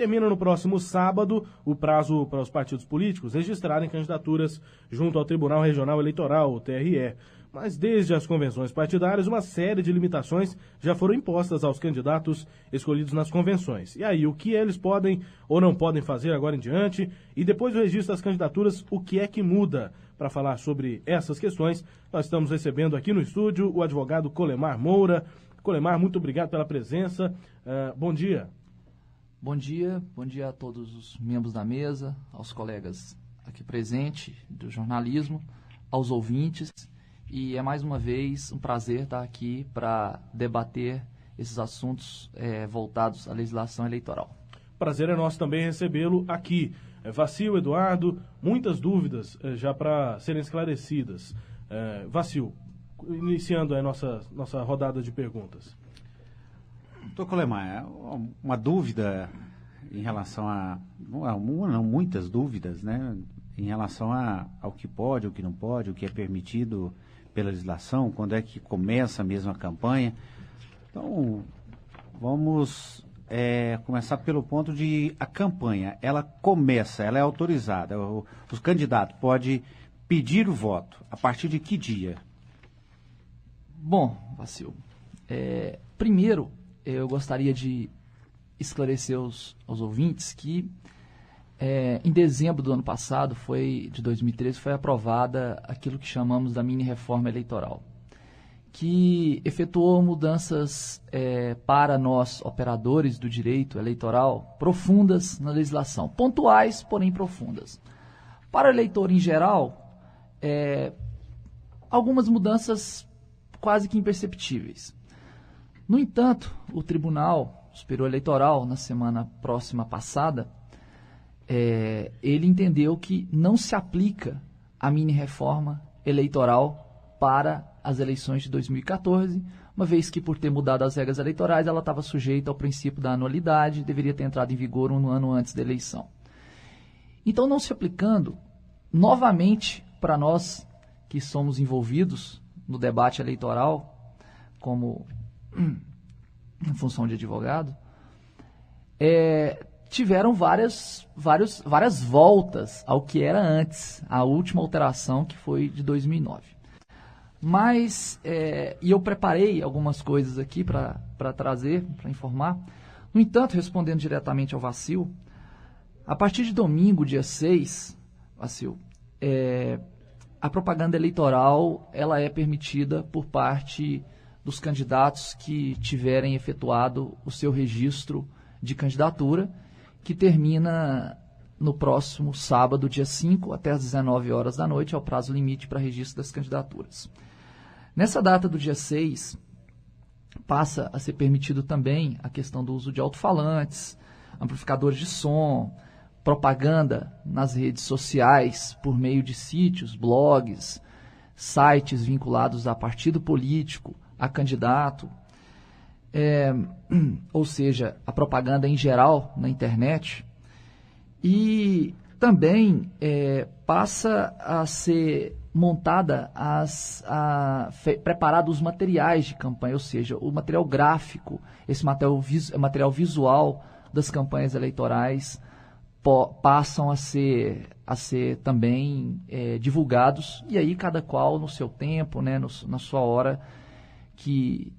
Termina no próximo sábado o prazo para os partidos políticos registrarem candidaturas junto ao Tribunal Regional Eleitoral, o TRE. Mas desde as convenções partidárias, uma série de limitações já foram impostas aos candidatos escolhidos nas convenções. E aí, o que eles podem ou não podem fazer agora em diante? E depois do registro das candidaturas, o que é que muda? Para falar sobre essas questões, nós estamos recebendo aqui no estúdio o advogado Colemar Moura. Colemar, muito obrigado pela presença. Bom dia. Bom dia a todos os membros da mesa, aos colegas aqui presentes do jornalismo, aos ouvintes. E é mais uma vez um prazer estar aqui para debater esses assuntos voltados à legislação eleitoral. Prazer é nosso também recebê-lo aqui. Vacil, Eduardo, muitas dúvidas já para serem esclarecidas. Vacil, iniciando a nossa rodada de perguntas. Doutor Colemar, uma dúvida em relação muitas dúvidas, né? Em relação ao que pode, o que não pode, o que é permitido pela legislação, quando é que começa mesmo a campanha. Então, vamos começar pelo ponto de a campanha. Ela começa, ela é autorizada. Os candidatos podem pedir o voto a partir de que dia? Bom, Vacil, primeiro eu gostaria de esclarecer aos ouvintes que em dezembro do ano passado, de 2013, foi aprovada aquilo que chamamos da mini-reforma eleitoral, que efetuou mudanças para nós, operadores do direito eleitoral, profundas na legislação, pontuais, porém profundas. Para o eleitor em geral, algumas mudanças quase que imperceptíveis. No entanto, o Tribunal Superior Eleitoral, na semana próxima passada, ele entendeu que não se aplica a mini-reforma eleitoral para as eleições de 2014, uma vez que, por ter mudado as regras eleitorais, ela estava sujeita ao princípio da anualidade, deveria ter entrado em vigor um ano antes da eleição. Então, não se aplicando, novamente, para nós que somos envolvidos no debate eleitoral, como em função de advogado, tiveram várias voltas ao que era antes, a última alteração que foi de 2009. Mas, e eu preparei algumas coisas aqui para trazer, para informar. No entanto, respondendo diretamente ao Vacil, a partir de domingo, dia 6, Vacil, a propaganda eleitoral ela é permitida por parte dos candidatos que tiverem efetuado o seu registro de candidatura, que termina no próximo sábado, dia 5, até às 19 horas da noite, é o prazo limite para registro das candidaturas. Nessa data do dia 6, passa a ser permitido também a questão do uso de alto-falantes, amplificadores de som, propaganda nas redes sociais por meio de sítios, blogs, sites vinculados a partido político, a candidato, ou seja, a propaganda em geral na internet. E também passa a ser montada, preparado os materiais de campanha, ou seja, o material gráfico, esse material visual das campanhas eleitorais passam a ser também divulgados, e aí cada qual no seu tempo, né, na sua hora que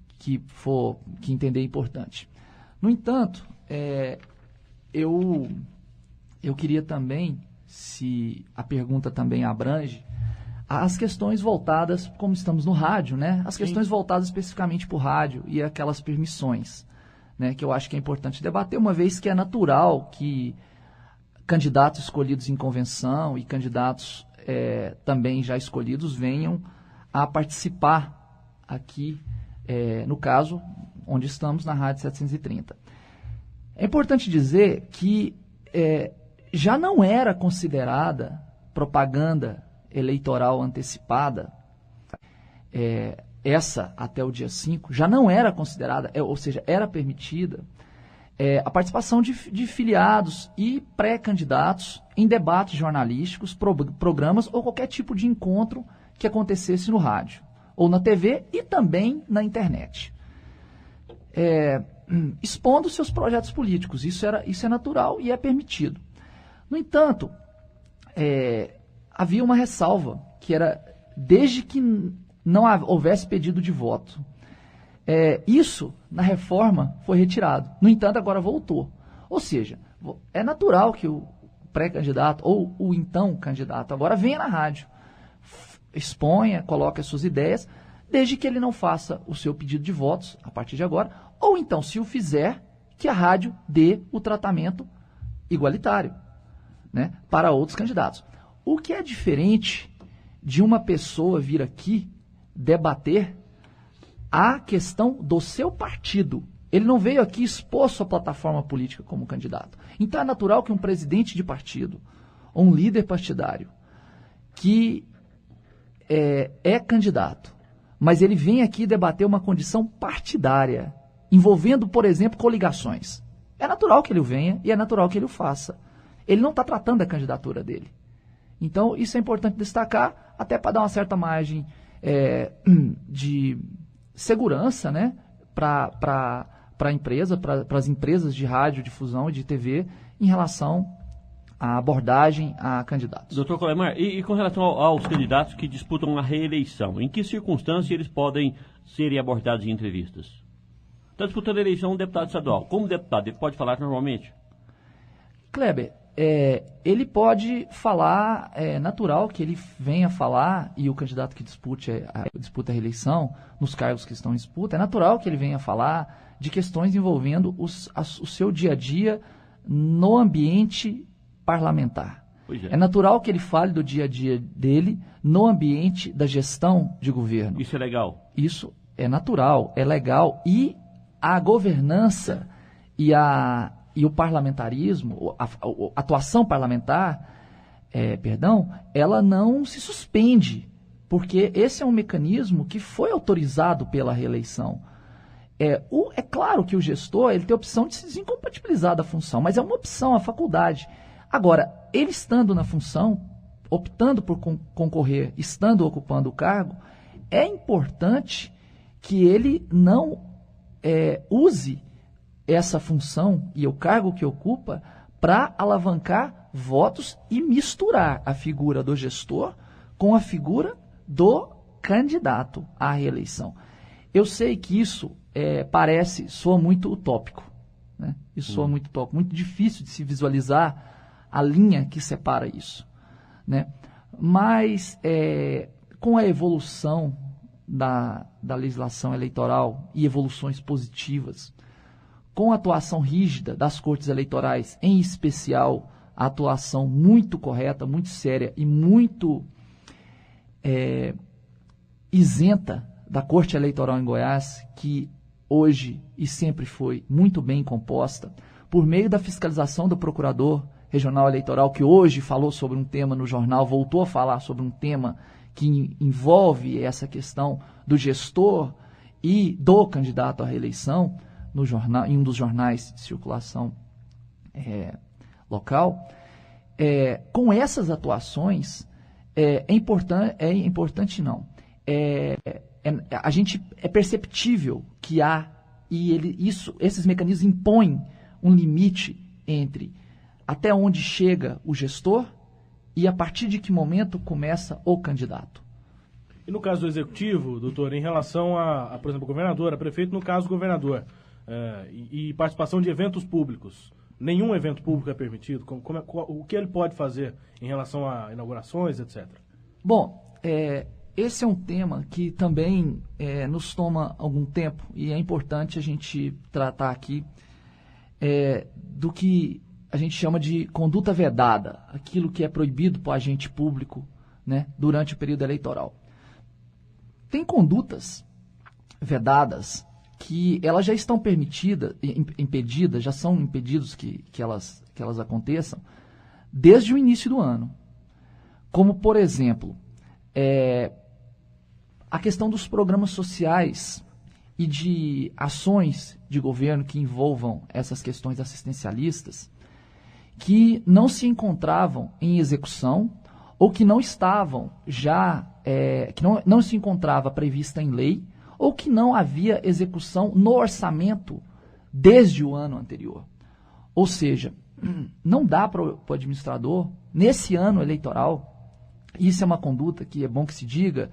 entender importante. No entanto, eu queria também, se a pergunta também abrange, as questões voltadas, como estamos no rádio, né? As questões voltadas especificamente para o rádio e aquelas permissões, né? Que eu acho que é importante debater, uma vez que é natural que candidatos escolhidos em convenção e candidatos também já escolhidos venham a participar aqui, no caso, onde estamos, na Rádio 730. É importante dizer que já não era considerada propaganda eleitoral antecipada, essa até o dia 5, já não era considerada, ou seja, era permitida a participação de filiados e pré-candidatos em debates jornalísticos, programas ou qualquer tipo de encontro que acontecesse no rádio, ou na TV e também na internet. expondo seus projetos políticos. Isso é natural e é permitido. No entanto, havia uma ressalva, que era desde que não houvesse pedido de voto. Isso, na reforma, foi retirado. No entanto, agora voltou. Ou seja, é natural que o pré-candidato ou o então candidato agora venha na rádio, exponha, coloque as suas ideias, desde que ele não faça o seu pedido de votos a partir de agora, ou então, se o fizer, que a rádio dê o tratamento igualitário, né, para outros candidatos. O que é diferente de uma pessoa vir aqui debater a questão do seu partido. Ele não veio aqui expor sua plataforma política como candidato. Então é natural que um presidente de partido, ou um líder partidário, que é candidato, mas ele vem aqui debater uma condição partidária, envolvendo, por exemplo, coligações. É natural que ele venha e é natural que ele o faça. Ele não está tratando da candidatura dele. Então, isso é importante destacar, até para dar uma certa margem de segurança, né, para a empresa, para as empresas de radiodifusão e de TV, em relação à abordagem a candidatos. Doutor Colemar, e com relação aos candidatos que disputam a reeleição, em que circunstâncias eles podem serem abordados em entrevistas? Está disputando a eleição um deputado estadual. Como deputado, ele pode falar normalmente? Kleber, ele pode falar, é natural que ele venha falar, e o candidato que disputa a reeleição, nos cargos que estão em disputa, é natural que ele venha falar de questões envolvendo o seu dia a dia no ambiente parlamentar. É natural que ele fale do dia a dia dele no ambiente da gestão de governo. Isso é legal? Isso é natural, é legal, e a governança e o parlamentarismo, a atuação parlamentar, ela não se suspende, porque esse é um mecanismo que foi autorizado pela reeleição. É claro que o gestor ele tem a opção de se desincompatibilizar da função, mas é uma opção, a faculdade. Agora, ele estando na função, optando por concorrer, estando ocupando o cargo, é importante que ele não use essa função e o cargo que ocupa para alavancar votos e misturar a figura do gestor com a figura do candidato à reeleição. Eu sei que isso soa muito utópico, né? Isso soa muito utópico, muito difícil de se visualizar a linha que separa isso, né? Mas com a evolução da legislação eleitoral e evoluções positivas, com a atuação rígida das cortes eleitorais, em especial a atuação muito correta, muito séria e muito isenta da Corte Eleitoral em Goiás, que hoje e sempre foi muito bem composta, por meio da fiscalização do Procurador Regional Eleitoral, que hoje falou sobre um tema no jornal, voltou a falar sobre um tema que envolve essa questão do gestor e do candidato à reeleição, no jornal, em um dos jornais de circulação local. Com essas atuações, é perceptível que há, esses mecanismos impõem um limite entre até onde chega o gestor e a partir de que momento começa o candidato. E no caso do executivo, doutor, em relação por exemplo, governador, a prefeito, no caso governador, e participação de eventos públicos, nenhum evento público é permitido? O que ele pode fazer em relação a inaugurações, etc.? Bom, esse é um tema que também nos toma algum tempo e é importante a gente tratar aqui do que a gente chama de conduta vedada, aquilo que é proibido para o agente público, né, durante o período eleitoral. Tem condutas vedadas que elas já estão impedidas, já são impedidos que elas aconteçam desde o início do ano. Como, por exemplo, a questão dos programas sociais e de ações de governo que envolvam essas questões assistencialistas, que não se encontravam em execução ou que não estavam que não se encontrava prevista em lei ou que não havia execução no orçamento desde o ano anterior. Ou seja, não dá para o administrador, nesse ano eleitoral, isso é uma conduta que é bom que se diga,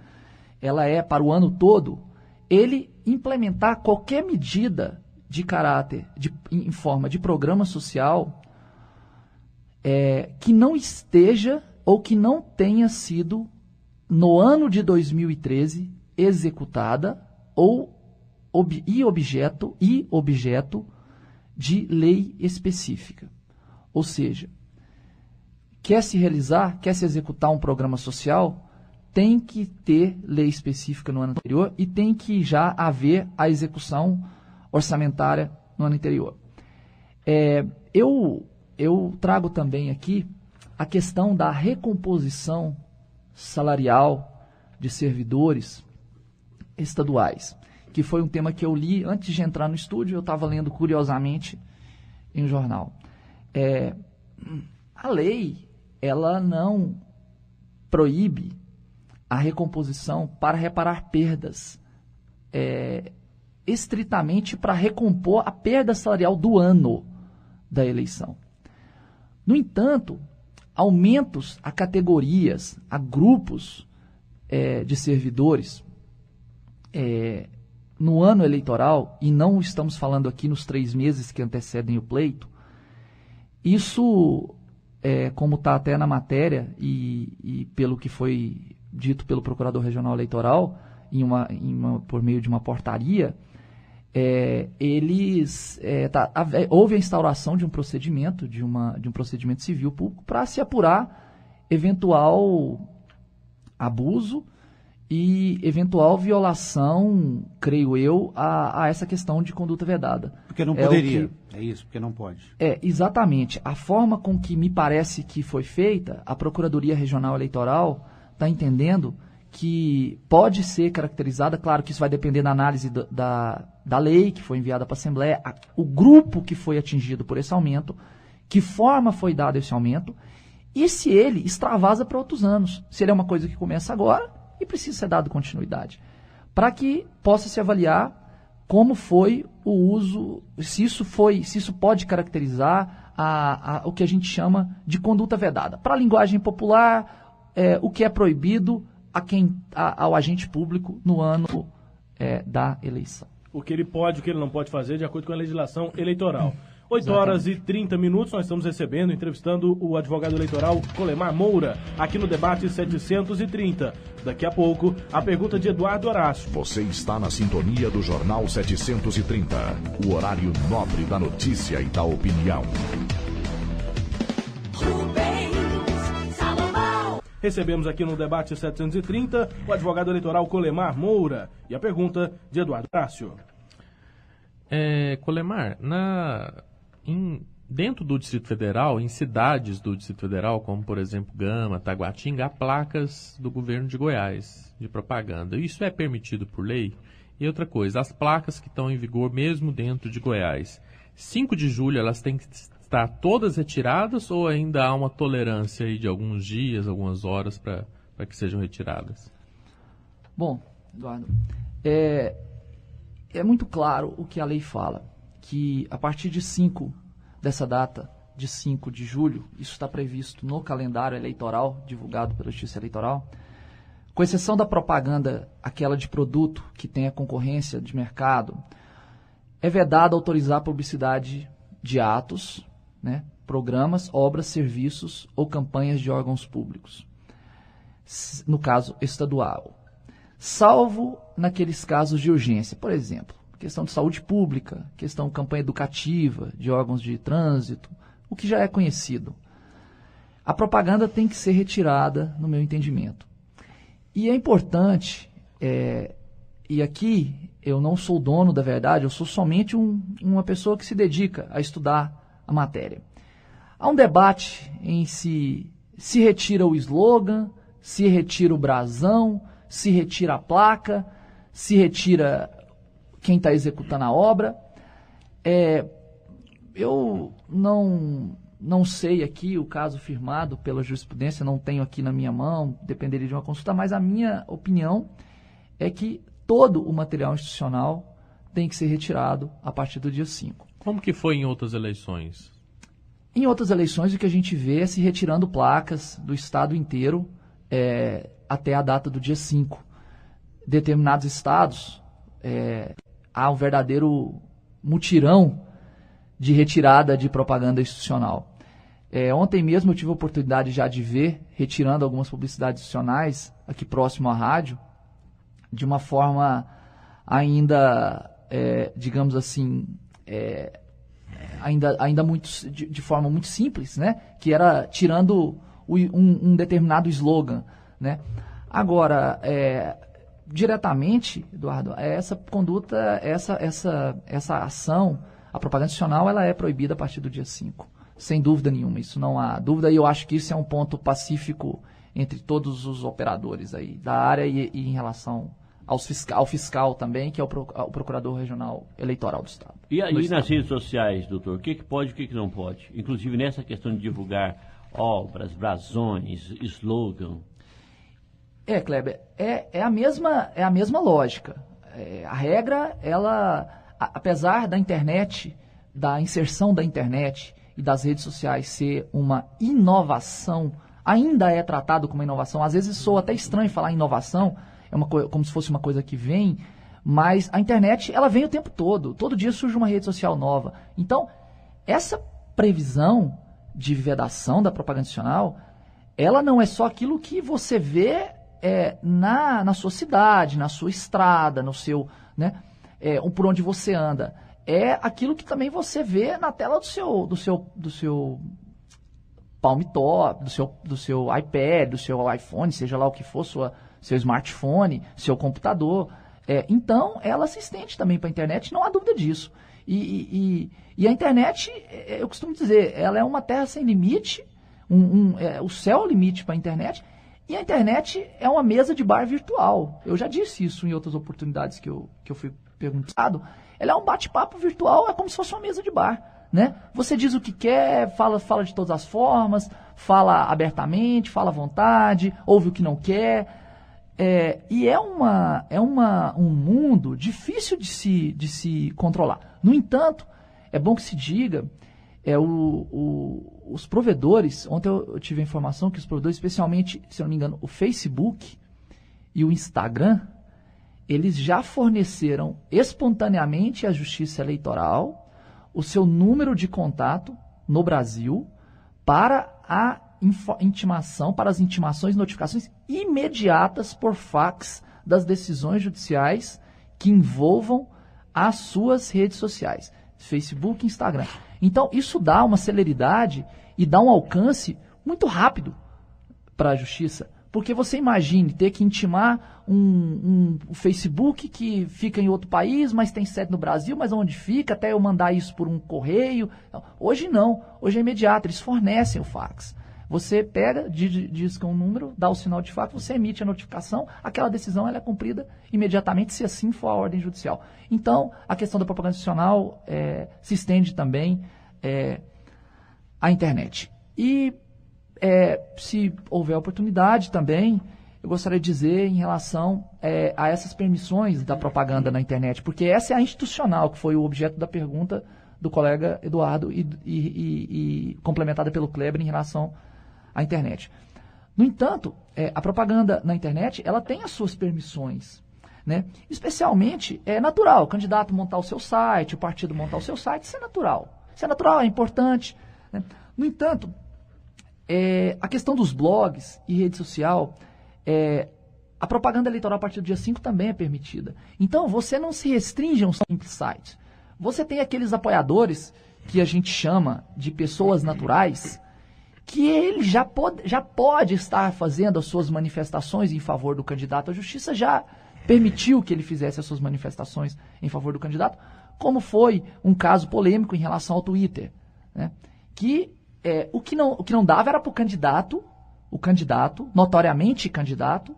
ela é para o ano todo, ele implementar qualquer medida de caráter, em forma de programa social, que não esteja ou que não tenha sido, no ano de 2013, executada e objeto de lei específica. Ou seja, quer se executar um programa social, tem que ter lei específica no ano anterior e tem que já haver a execução orçamentária no ano anterior. Eu trago também aqui a questão da recomposição salarial de servidores estaduais, que foi um tema que eu li antes de entrar no estúdio, eu estava lendo curiosamente em um jornal. A lei, ela não proíbe a recomposição para reparar perdas, estritamente para recompor a perda salarial do ano da eleição. No entanto, aumentos a categorias, a grupos de servidores no ano eleitoral, e não estamos falando aqui nos 3 meses que antecedem o pleito, isso, como está até na matéria e pelo que foi dito pelo Procurador Regional Eleitoral, por meio de uma portaria, houve a instauração de um procedimento, de um procedimento civil público para se apurar eventual abuso e eventual violação, creio eu, a essa questão de conduta vedada. Porque não poderia, é isso, porque não pode. Exatamente. A forma com que me parece que foi feita, a Procuradoria Regional Eleitoral está entendendo que pode ser caracterizada, claro que isso vai depender da análise da lei que foi enviada para a Assembleia, o grupo que foi atingido por esse aumento, que forma foi dado esse aumento, e se ele extravasa para outros anos. Se ele é uma coisa que começa agora e precisa ser dado continuidade, para que possa se avaliar como foi o uso, se isso pode caracterizar o que a gente chama de conduta vedada. Para a linguagem popular, o que é proibido ao agente público no ano da eleição. O que ele pode, o que ele não pode fazer de acordo com a legislação eleitoral. 8h30, nós estamos entrevistando o advogado eleitoral Colemar Moura, aqui no debate 730. Daqui a pouco, a pergunta de Eduardo Horácio. Você está na sintonia do Jornal 730, o horário nobre da notícia e da opinião. Recebemos aqui no debate 730 o advogado eleitoral Colemar Moura e a pergunta de Eduardo Horácio. Colemar, dentro do Distrito Federal, em cidades do Distrito Federal, como por exemplo Gama, Taguatinga, há placas do governo de Goiás de propaganda. Isso é permitido por lei? E outra coisa, as placas que estão em vigor mesmo dentro de Goiás, 5 de julho elas têm que estar todas retiradas ou ainda há uma tolerância aí de alguns dias, algumas horas para que sejam retiradas? Bom, Eduardo, é muito claro o que a lei fala, que a partir dessa data, de 5 de julho, isso está previsto no calendário eleitoral, divulgado pela Justiça Eleitoral, com exceção da propaganda, aquela de produto que tenha concorrência de mercado, é vedado autorizar a publicidade de atos, programas, obras, serviços ou campanhas de órgãos públicos, no caso estadual, salvo naqueles casos de urgência, por exemplo, questão de saúde pública, questão de campanha educativa, de órgãos de trânsito, o que já é conhecido. A propaganda tem que ser retirada, no meu entendimento. E é importante, e aqui eu não sou dono da verdade, eu sou somente uma pessoa que se dedica a estudar a matéria. Há um debate em se retira o slogan, se retira o brasão, se retira a placa, se retira quem está executando a obra. Eu não sei aqui o caso firmado pela jurisprudência, não tenho aqui na minha mão, dependeria de uma consulta, mas a minha opinião é que todo o material institucional tem que ser retirado a partir do dia 5. Como que foi em outras eleições? Em outras eleições, o que a gente vê é se retirando placas do estado inteiro até a data do dia 5. Determinados estados, há um verdadeiro mutirão de retirada de propaganda institucional. Ontem mesmo eu tive a oportunidade já de ver, retirando algumas publicidades institucionais aqui próximo à rádio, de uma forma ainda, digamos assim, ainda muito, de forma muito simples, né? Que era tirando um determinado slogan, né? Agora, diretamente, Eduardo, essa conduta, essa ação, a propaganda institucional, ela é proibida a partir do dia 5. Sem dúvida nenhuma, isso não há dúvida, e eu acho que isso é um ponto pacífico entre todos os operadores aí da área e em relação ao fiscal também, que é o Procurador Regional Eleitoral do Estado. E aí nas redes sociais, doutor, o que pode e o que não pode? Inclusive nessa questão de divulgar obras, brasões, slogan. Kleber, é a mesma lógica. A regra, apesar da internet, da inserção da internet e das redes sociais ser uma inovação, ainda é tratado como uma inovação. Às vezes soa até estranho falar inovação, como se fosse uma coisa que vem, mas a internet, ela vem o tempo todo. Todo dia surge uma rede social nova. Então, essa previsão de vedação da propaganda institucional, ela não é só aquilo que você vê na sua cidade, na sua estrada, no seu, né, por onde você anda. É aquilo que também você vê na tela do seu Palm Top, do seu iPad, do seu iPhone, seja lá o que for, seu smartphone, seu computador. Então, ela se estende também para a internet, não há dúvida disso. E a internet, eu costumo dizer, ela é uma terra sem limite, o céu é o limite para a internet, e a internet é uma mesa de bar virtual. Eu já disse isso em outras oportunidades que eu fui perguntado. Ela é um bate-papo virtual, é como se fosse uma mesa de bar, né? Você diz o que quer, fala de todas as formas, fala abertamente, fala à vontade, ouve o que não quer. E é um mundo difícil de se controlar. No entanto, é bom que se diga, os provedores, ontem eu tive a informação que os provedores, especialmente, se eu não me engano, o Facebook e o Instagram, eles já forneceram espontaneamente à Justiça Eleitoral o seu número de contato no Brasil para a intimação, para as intimações e notificações imediatas por fax das decisões judiciais que envolvam as suas redes sociais, Facebook e Instagram. Então, isso dá uma celeridade e dá um alcance muito rápido para a Justiça. Porque você imagine ter que intimar um Facebook que fica em outro país, mas tem sede no Brasil, mas onde fica, até eu mandar isso por um correio. Hoje não, hoje é imediato, eles fornecem o fax. Você pega, diz um número, dá o sinal de fax, você emite a notificação, aquela decisão ela é cumprida imediatamente, se assim for a ordem judicial. Então, a questão da propaganda institucional se estende também à internet. E se houver oportunidade também, eu gostaria de dizer em relação a essas permissões da propaganda na internet, porque essa é a institucional, que foi o objeto da pergunta do colega Eduardo e complementada pelo Kleber em relação à internet. No entanto, a propaganda na internet, ela tem as suas permissões, né? Especialmente, é natural, o candidato montar o seu site, o partido montar o seu site, isso é natural. Isso é natural, é importante, né? No entanto, a questão dos blogs e rede social, a propaganda eleitoral a partir do dia 5 também é permitida. Então, você não se restringe a um simples site. Você tem aqueles apoiadores que a gente chama de pessoas naturais, que ele já pode estar fazendo as suas manifestações em favor do candidato. A Justiça já permitiu que ele fizesse as suas manifestações em favor do candidato, como foi um caso polêmico em relação ao Twitter, né? Que o que não dava era para o candidato, notoriamente candidato,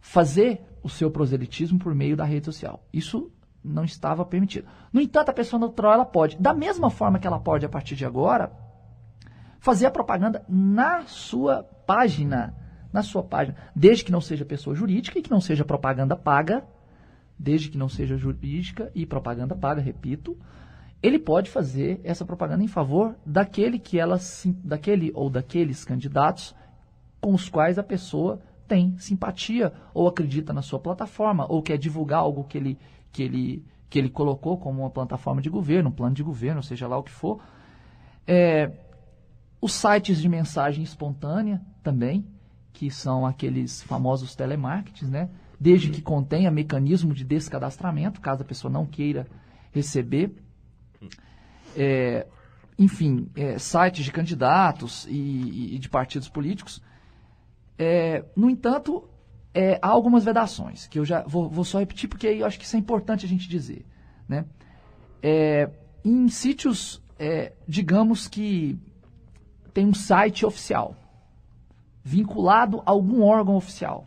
fazer o seu proselitismo por meio da rede social. Isso não estava permitido. No entanto, a pessoa natural ela pode, da mesma forma que ela pode, a partir de agora, fazer a propaganda na sua página, desde que não seja pessoa jurídica e que não seja propaganda paga, desde que não seja jurídica e propaganda paga, repito, ele pode fazer essa propaganda em favor daquele ou daqueles candidatos com os quais a pessoa tem simpatia, ou acredita na sua plataforma, ou quer divulgar algo que ele colocou como uma plataforma de governo, um plano de governo, seja lá o que for. Os sites de mensagem espontânea também, que são aqueles famosos telemarketings, né? Desde que contenha mecanismo de descadastramento, caso a pessoa não queira receber. Sites de candidatos e de partidos políticos. No entanto, há algumas vedações, que eu já vou só repetir, porque eu acho que isso é importante a gente dizer, né? Em sítios, digamos que tem um site oficial, vinculado a algum órgão oficial.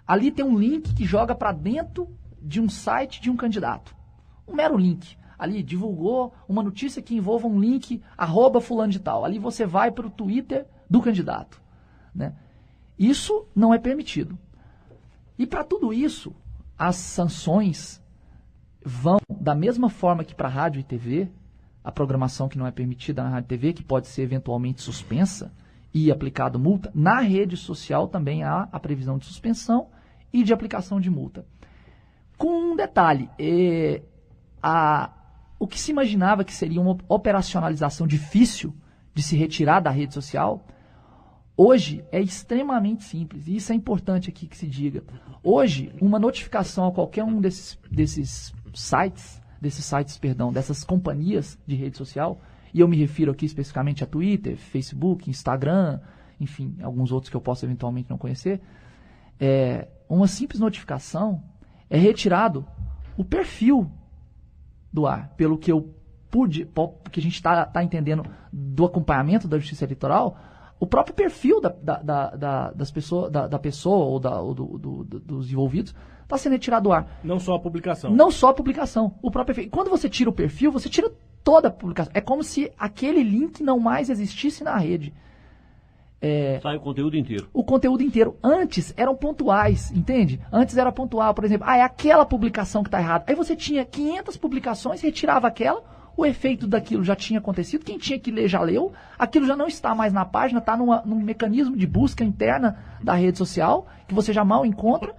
Ali tem um link que joga para dentro de um site de um candidato. Um mero link. Ali divulgou uma notícia que envolva um link @fulano de tal. Ali você vai para o Twitter do candidato, né? Isso não é permitido. E para tudo isso, as sanções vão da mesma forma que para rádio e TV, a programação que não é permitida na rádio e TV, que pode ser eventualmente suspensa e aplicado multa. Na rede social também há a previsão de suspensão e de aplicação de multa. Com um detalhe, o que se imaginava que seria uma operacionalização difícil de se retirar da rede social, hoje é extremamente simples, e isso é importante aqui que se diga. Hoje, uma notificação a qualquer um dessas companhias de rede social, e eu me refiro aqui especificamente a Twitter, Facebook, Instagram, enfim, alguns outros que eu posso eventualmente não conhecer, uma simples notificação é retirado o perfil do ar, pelo que que a gente está entendendo do acompanhamento da Justiça Eleitoral. O próprio perfil da pessoa ou dos envolvidos está sendo retirado do ar. Não só a publicação. Não só a publicação. O próprio perfil. Quando você tira o perfil, você tira toda a publicação. É como se aquele link não mais existisse na rede. Sai o conteúdo inteiro. O conteúdo inteiro. Antes eram pontuais, entende? Antes era pontual, por exemplo, é aquela publicação que está errada. Aí você tinha 500 publicações, retirava aquela, o efeito daquilo já tinha acontecido, quem tinha que ler já leu, aquilo já não está mais na página, está num mecanismo de busca interna da rede social, que você já mal encontra.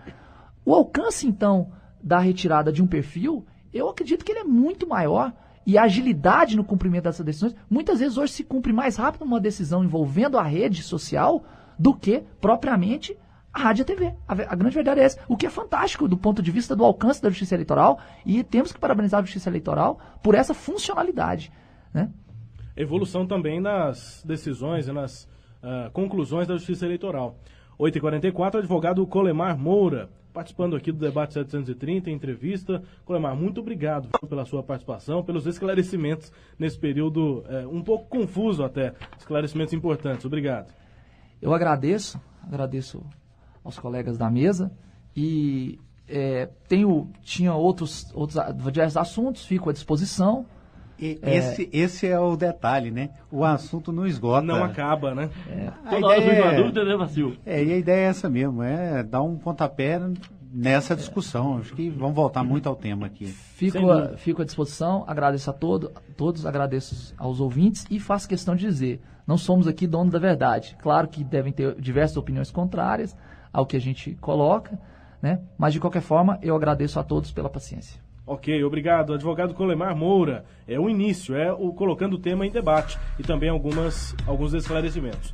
O alcance, então, da retirada de um perfil, eu acredito que ele é muito maior, e a agilidade no cumprimento dessas decisões, muitas vezes hoje se cumpre mais rápido uma decisão envolvendo a rede social do que, propriamente, a rádio e a TV. A grande verdade é essa. O que é fantástico do ponto de vista do alcance da Justiça Eleitoral, e temos que parabenizar a Justiça Eleitoral por essa funcionalidade, né? Evolução também nas decisões e nas conclusões da Justiça Eleitoral. 8h44, o advogado Colemar Moura, participando aqui do debate 730, em entrevista. Colemar, muito obrigado pela sua participação, pelos esclarecimentos nesse período um pouco confuso até, esclarecimentos importantes. Obrigado. Eu agradeço aos colegas da mesa e tinha outros diversos assuntos, fico à disposição. Esse é o detalhe, né? O assunto não esgota. Não acaba, né? Toda hora surge uma dúvida, né, Vacil? E a ideia é essa mesmo, dar um pontapé nessa discussão. Acho que vamos voltar muito ao tema aqui. Fico à disposição, agradeço a todos, agradeço aos ouvintes e faço questão de dizer, não somos aqui donos da verdade. Claro que devem ter diversas opiniões contrárias ao que a gente coloca, né? Mas de qualquer forma, eu agradeço a todos pela paciência. Ok, obrigado. Advogado Colemar Moura, é o início, colocando o tema em debate e também alguns esclarecimentos.